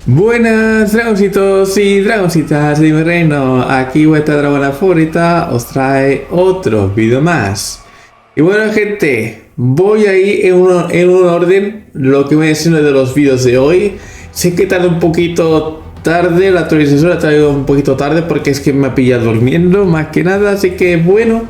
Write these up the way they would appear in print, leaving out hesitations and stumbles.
Buenas dragoncitos y dragoncitas de mi reino, aquí vuestra dragona favorita os trae otro vídeo más. Y bueno gente, voy ahí en un orden lo que me decían de los vídeos de hoy. Sé que tarda un poquito tarde, la actualización la traigo un poquito tarde porque es que me ha pillado durmiendo más que nada, así que bueno.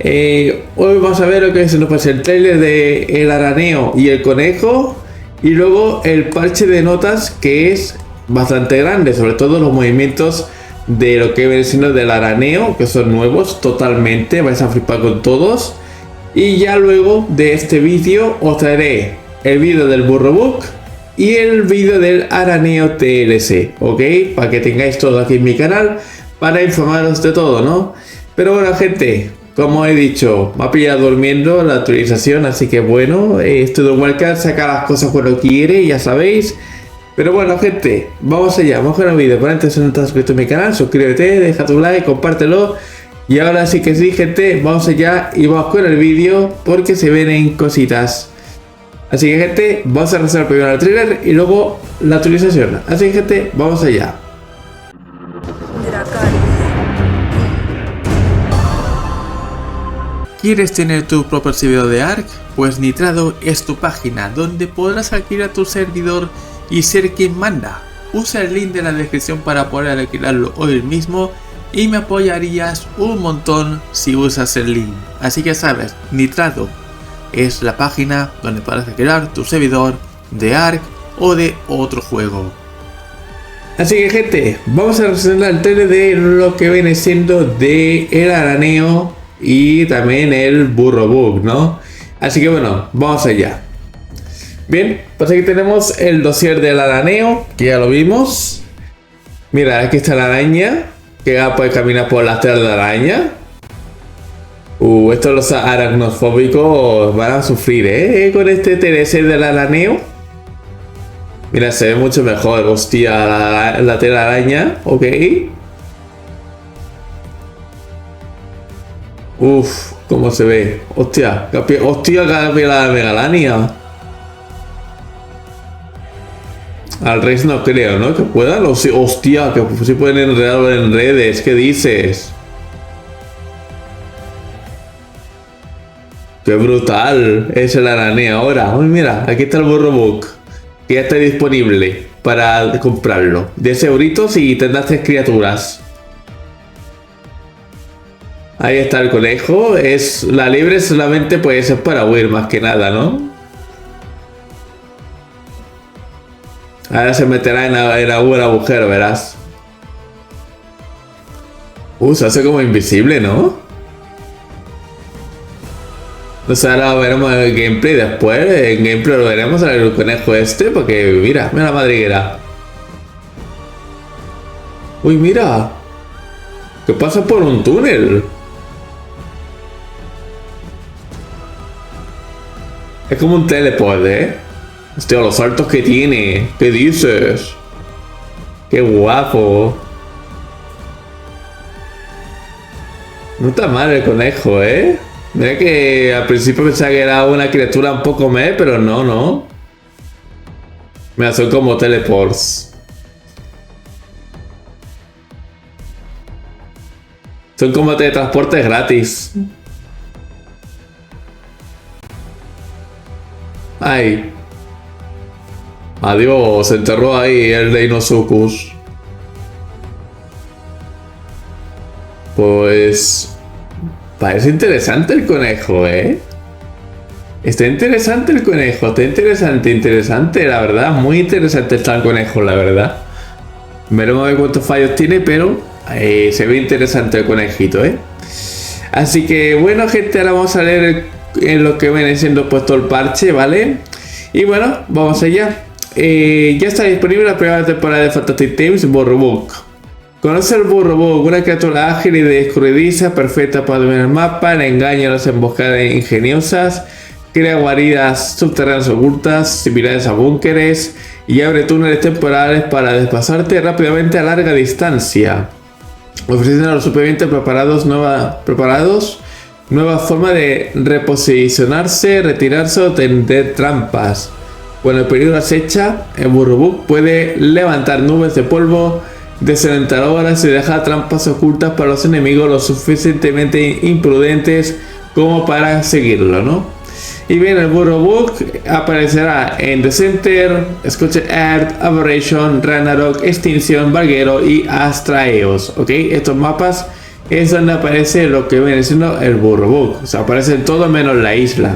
Hoy vamos a ver lo que es el trailer de El Araneo y el Conejo. Y luego el parche de notas que es bastante grande, sobre todo los movimientos de lo que viene siendo del araneo, que son nuevos totalmente, vais a flipar con todos. Y ya luego de este vídeo os traeré el vídeo del Burrobook y el vídeo del Araneo TLC, ¿ok? Para que tengáis todo aquí en mi canal, para informaros de todo, ¿no? Pero bueno gente, como he dicho, me ha pillado durmiendo la actualización, así que bueno, esto de Wildcard saca las cosas cuando quiere, ya sabéis. Pero bueno gente, vamos allá, vamos con el vídeo. Por antes, si no estás suscrito a mi canal, suscríbete, deja tu like, compártelo. Y ahora sí que sí gente, vamos allá y vamos con el vídeo porque se vienen cositas. Así que gente, vamos a revisar primero el trailer y luego la actualización. Así que gente, vamos allá. ¿Quieres tener tu propio servidor de ARK? Pues Nitrado es tu página donde podrás alquilar tu servidor y ser quien manda. Usa el link de la descripción para poder alquilarlo hoy mismo y me apoyarías un montón si usas el link. Así que sabes, Nitrado es la página donde podrás alquilar tu servidor de ARK o de otro juego. Así que gente, vamos a reseñar el trailer de lo que viene siendo de El Araneo y también el Burrobook, ¿no? Así que bueno, vamos allá. Bien, pues aquí tenemos el dossier del araneo, que ya lo vimos. Mira, aquí está la araña, que ya puede caminar por las telas de la araña. Estos los aracnofóbicos van a sufrir, ¿eh? Con este TLC del araneo. Mira, se ve mucho mejor, hostia, la tela de araña, ok. Uf, cómo se ve. Hostia, cada la Megalania. Al Rex no creo, ¿no? Que puedan. Hostia, que sí pueden enredarlo en redes. ¿Qué dices? Qué brutal es el araneo ahora. Uy, mira, aquí está el Burrobook, que ya está disponible para comprarlo. 10 euritos y tendrás 3 criaturas. Ahí está el conejo. Es la libre solamente puede ser para huir más que nada, ¿no? Ahora se meterá en algún agujero, verás. Se hace como invisible, ¿no? O sea, ahora veremos el gameplay después. En gameplay lo veremos el conejo este, porque mira la madriguera. Uy, mira. Que pasa por un túnel. Es como un teleport, ¿eh? Hostia, los saltos que tiene. ¿Qué dices? Qué guapo. No está mal el conejo, ¿eh? Mira que al principio pensaba que era una criatura un poco pero no. Mira, son como teleports. Son como teletransportes gratis. Ay. Adiós, se enterró ahí el Deinosuchus. Pues parece interesante el conejo, ¿eh? Está interesante el conejo, está interesante, la verdad. Muy interesante está el conejo, la verdad. Veremos a ver cuántos fallos tiene, pero se ve interesante el conejito, ¿eh? Así que bueno gente, ahora vamos a leer en lo que viene siendo puesto el parche, ¿vale? Y bueno, vamos allá. Ya está disponible la primera temporada de Fantastic Tales Burrobook. Conoce el Burrobook, una criatura ágil y escurridiza, perfecta para dominar el mapa, le engaña a las emboscadas ingeniosas, crea guaridas subterráneas ocultas, similares a búnkeres, y abre túneles temporales para desplazarte rápidamente a larga distancia. Ofreciendo a los supervivientes preparados nueva forma de reposicionarse, retirarse o tender trampas. Cuando el peligro acecha, el Burrubug puede levantar nubes de polvo, desalentadoras y dejar trampas ocultas para los enemigos lo suficientemente imprudentes como para seguirlo, ¿no? Y bien, el Burrowug aparecerá en The Center, Scorched Earth, Aberration, Ragnarok, Extinción, Valguero y Astraeos, ¿ok? Estos mapas es donde aparece lo que viene siendo el Burrowug, o sea, aparece todo menos la isla.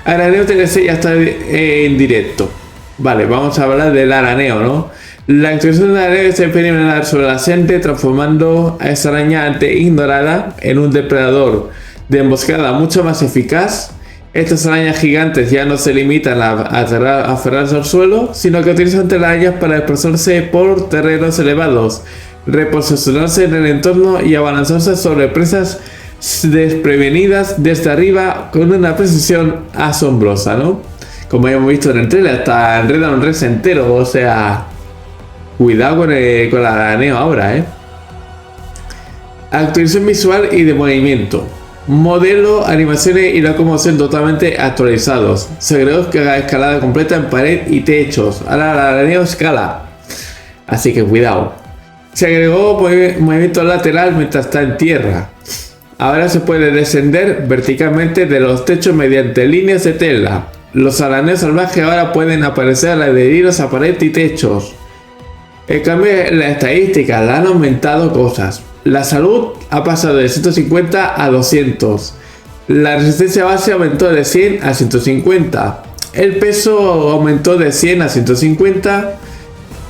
Araneo TLC ya está en directo. Vale, vamos a hablar del araneo, ¿no? La introducción de araneo es fenomenal sobre la gente, transformando a esta araña ante ignorada en un depredador de emboscada mucho más eficaz. Estas arañas gigantes ya no se limitan a aferrarse al suelo, sino que utilizan telarañas para desplazarse por terrenos elevados, reposicionarse en el entorno y abalanzarse sobre presas desprevenidas desde arriba con una precisión asombrosa, ¿no? Como ya hemos visto en el trailer, hasta enreda un res entero, o sea, cuidado con el araneo ahora, Actualización visual y de movimiento. Modelo, animaciones y locomoción totalmente actualizados. Se agregó que haga escalada completa en pared y techos. Ahora el araneo escala, así que cuidado. Se agregó movimiento lateral mientras está en tierra. Ahora se puede descender verticalmente de los techos mediante líneas de tela. Los araneos salvajes ahora pueden aparecer adheridos a pared y techos. El cambio en las estadísticas, le han aumentado cosas. La salud ha pasado de 150 a 200. La resistencia base aumentó de 100 a 150. El peso aumentó de 100 a 150.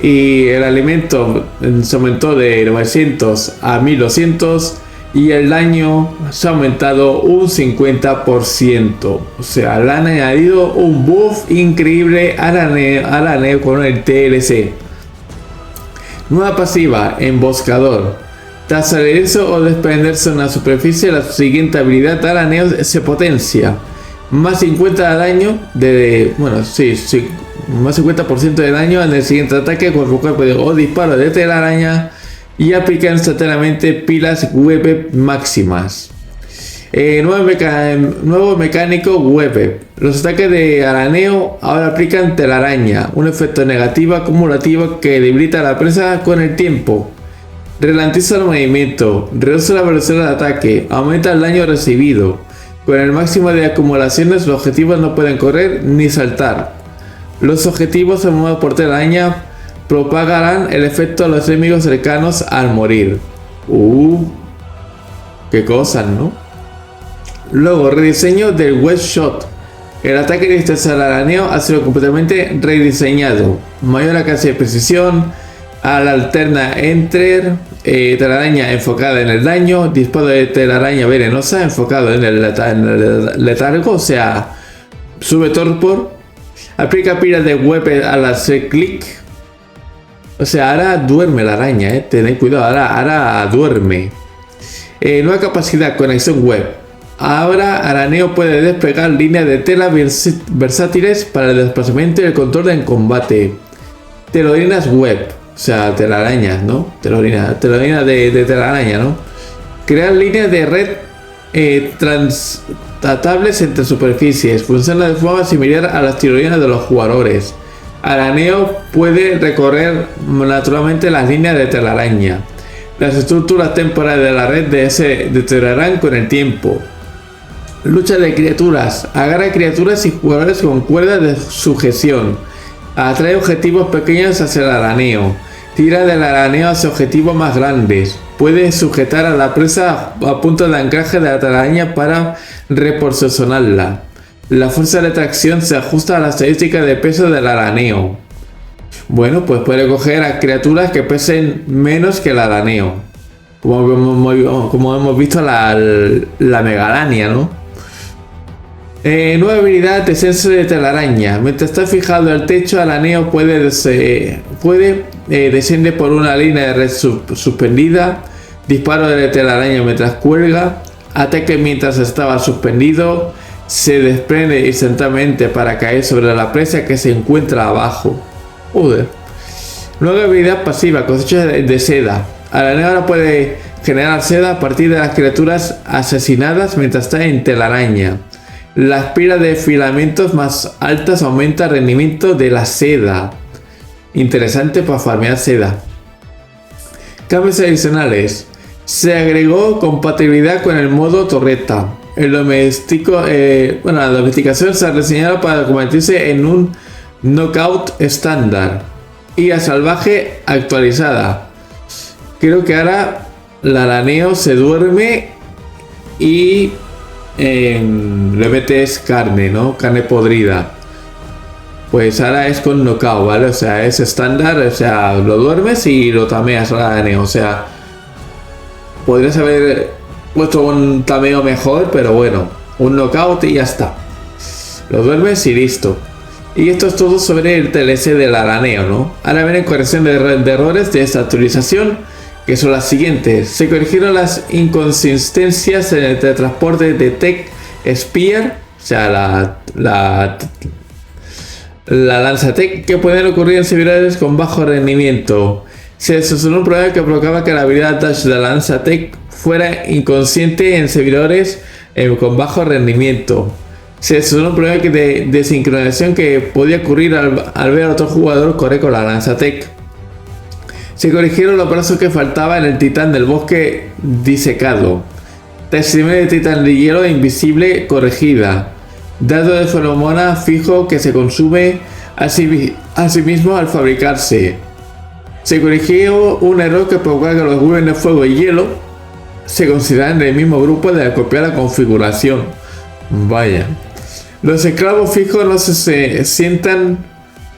Y el alimento se aumentó de 900 a 1200. Y el daño se ha aumentado un 50%. O sea, le han añadido un buff increíble a la neo con el TLC. Nueva pasiva, emboscador. Tras adherirse o desprenderse de una superficie, la siguiente habilidad de araneo se potencia. Más 50 de daño más 50% de daño en el siguiente ataque cuerpo a cuerpo o disparo de telaraña. Y aplica instantáneamente pilas web máximas. Nuevo mecánico web. Los ataques de araneo ahora aplican telaraña, un efecto negativo acumulativo que debilita a la presa con el tiempo. Ralentiza el movimiento, reduce la velocidad de ataque, aumenta el daño recibido. Con el máximo de acumulaciones los objetivos no pueden correr ni saltar. Los objetivos formados por telaraña propagarán el efecto a los enemigos cercanos al morir. Qué cosas, ¿no? Luego, rediseño del Web Shot. El ataque de distancia al araneo ha sido completamente rediseñado. Mayor alcance de precisión, a la alterna entre telaraña enfocada en el daño, disparo de telaraña venenosa enfocado en el letargo, o sea, sube torpor, aplica pilas de web al hacer clic. O sea, ahora duerme la araña, tened cuidado, ahora duerme. Nueva capacidad, conexión web. Ahora araneo puede despegar líneas de tela versátiles para el desplazamiento y el control en combate. Telarañas web, o sea, telarañas, ¿no? Telarañas de telaraña, ¿no? Crear líneas de red translatables entre superficies. Funciona de forma similar a las tirolinas de los jugadores. Araneo puede recorrer naturalmente las líneas de telaraña. Las estructuras temporales de la red se deteriorarán con el tiempo. Lucha de criaturas. Agarra criaturas y jugadores con cuerdas de sujeción. Atrae objetivos pequeños hacia el araneo. Tira del araneo hacia objetivos más grandes. Puede sujetar a la presa a punto de anclaje de la telaraña para reposicionarla. La fuerza de tracción se ajusta a la estadística de peso del araneo. Bueno, pues puede coger a criaturas que pesen menos que el araneo. Como hemos visto la megalania, ¿no? Nueva habilidad, descenso de telaraña. Mientras está fijado el techo, araneo desciende por una línea de red suspendida. Disparo de telaraña mientras cuelga. Ataque mientras estaba suspendido. Se desprende instantáneamente para caer sobre la presa que se encuentra abajo. Nueva habilidad pasiva, cosecha de seda. Araneo ahora puede generar seda a partir de las criaturas asesinadas mientras está en telaraña. La espira de filamentos más altas aumenta el rendimiento de la seda. Interesante para farmear seda. Cambios adicionales. Se agregó compatibilidad con el modo torreta. La domesticación se ha reseñado para convertirse en un knockout estándar. Y a salvaje actualizada. Creo que ahora el araneo se duerme y le metes carne, ¿no? Carne podrida. Pues ahora es con knockout, ¿vale? O sea, es estándar, o sea, lo duermes y lo tameas al araneo. O sea, podrías haber puesto un tameo mejor, pero bueno, un knockout y ya está. Lo duermes y listo. Y esto es todo sobre el TLC del araneo, ¿no? Ahora viene corrección de errores de esta actualización, que son las siguientes. Se corrigieron las inconsistencias en el teletransporte de Tech Spear, o sea, la lanza Tech, que pueden ocurrir en servidores con bajo rendimiento. Se solucionó un problema que provocaba que la habilidad Dash de la lanza Tech fuera inconsciente en servidores con bajo rendimiento. Se solucionó un problema de sincronización que podía ocurrir al ver a otro jugador correr con la lanza Tech. Se corrigieron los brazos que faltaba en el titán del bosque disecado. Testimonio de titán de hielo invisible corregida. Dado de feromona fijo que se consume a sí mismo al fabricarse. Se corrigió un error que provocaba que los huevos de fuego y hielo se consideran en el mismo grupo de copiar la configuración. Vaya. Los esclavos fijos no se sientan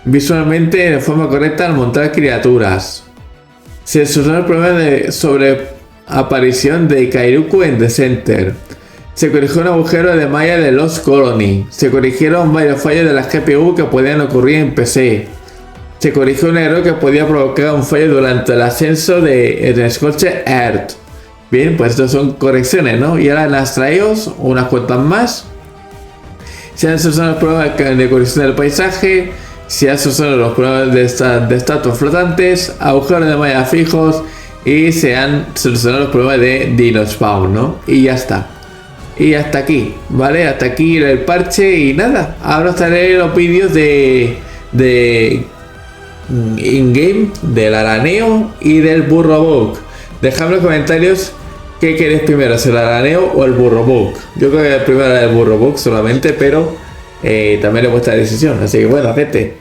visualmente de forma correcta al montar criaturas. Se solucionó el problema de sobreaparición de Kairuku en The Center. Se corrigió un agujero de malla de Lost Colony. Se corrigieron varios fallos de la GPU que podían ocurrir en PC. Se corrigió un error que podía provocar un fallo durante el ascenso de Scorched Earth. Bien, pues estas son correcciones, ¿no? Y ahora en las traídos unas cuantas más. Se han solucionado los problemas de corrección del paisaje. Se han solucionado los problemas de estatuas flotantes, agujeros de malla fijos y se han solucionado los problemas de Dinospawn, ¿no? Y ya está. Y hasta aquí, ¿vale? Hasta aquí el parche y nada. Ahora os traeré los vídeos de in-game, del araneo y del burrobug. Dejadme en los comentarios qué queréis primero, si el araneo o el burrobug. Yo creo que primero era el burrobug solamente, pero también es vuestra decisión. Así que bueno, gente,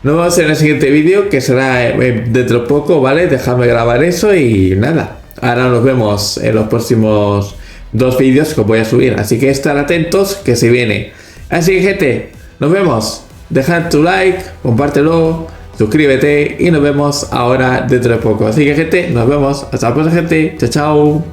nos vemos en el siguiente vídeo, que será dentro de poco, ¿vale? Dejadme grabar eso y nada. Ahora nos vemos en los próximos 2 vídeos que os voy a subir. Así que estar atentos que se viene. Así que gente, nos vemos. Dejad tu like, compártelo, suscríbete y nos vemos ahora dentro de poco. Así que gente, nos vemos. Hasta la próxima, gente. Chao, chao.